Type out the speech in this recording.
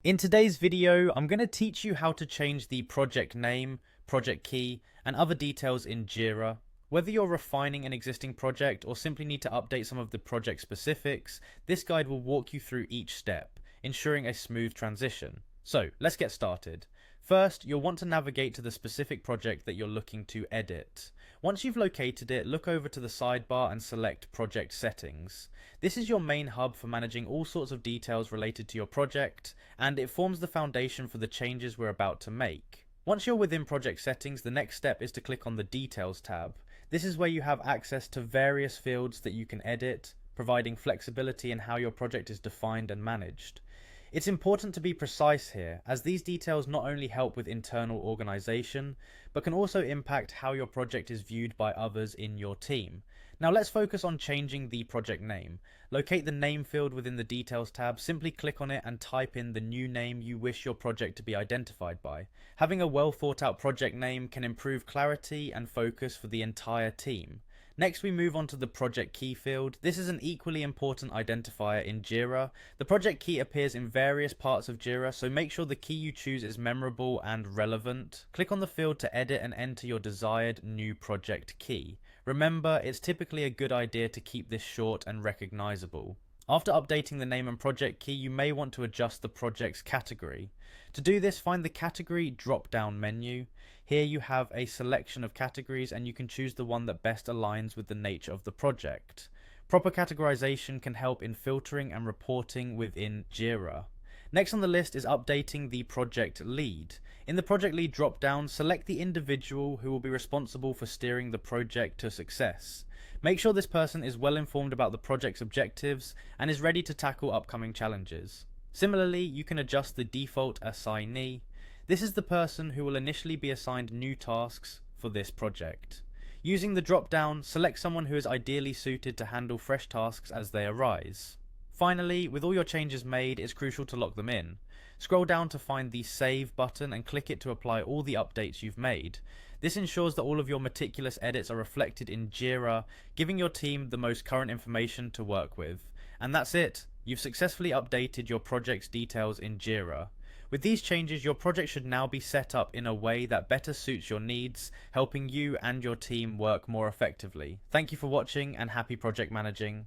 In today's video, I'm going to teach you how to change the project name, project key, and other details in Jira. Whether you're refining an existing project or simply need to update some of the project specifics, this guide will walk you through each step, ensuring a smooth transition. So, let's get started. First, you'll want to navigate to the specific project that you're looking to edit. Once you've located it, look over to the sidebar and select Project Settings. This is your main hub for managing all sorts of details related to your project, and it forms the foundation for the changes we're about to make. Once you're within Project Settings, the next step is to click on the Details tab. This is where you have access to various fields that you can edit, providing flexibility in how your project is defined and managed. It's important to be precise here, as these details not only help with internal organization, but can also impact how your project is viewed by others in your team. Now let's focus on changing the project name. Locate the name field within the Details tab, simply click on it and type in the new name you wish your project to be identified by. Having a well thought out project name can improve clarity and focus for the entire team. Next, we move on to the project key field. This is an equally important identifier in Jira. The project key appears in various parts of Jira, so make sure the key you choose is memorable and relevant. Click on the field to edit and enter your desired new project key. Remember, it's typically a good idea to keep this short and recognizable. After updating the name and project key, you may want to adjust the project's category. To do this, find the category drop-down menu. Here you have a selection of categories and you can choose the one that best aligns with the nature of the project. Proper categorization can help in filtering and reporting within Jira. Next on the list is updating the project lead. In the project lead drop-down, select the individual who will be responsible for steering the project to success. Make sure this person is well informed about the project's objectives and is ready to tackle upcoming challenges. Similarly, you can adjust the default assignee. This is the person who will initially be assigned new tasks for this project. Using the drop-down, select someone who is ideally suited to handle fresh tasks as they arise. Finally, with all your changes made, it's crucial to lock them in. Scroll down to find the Save button and click it to apply all the updates you've made. This ensures that all of your meticulous edits are reflected in Jira, giving your team the most current information to work with. And that's it. You've successfully updated your project's details in Jira. With these changes, your project should now be set up in a way that better suits your needs, helping you and your team work more effectively. Thank you for watching and happy project managing.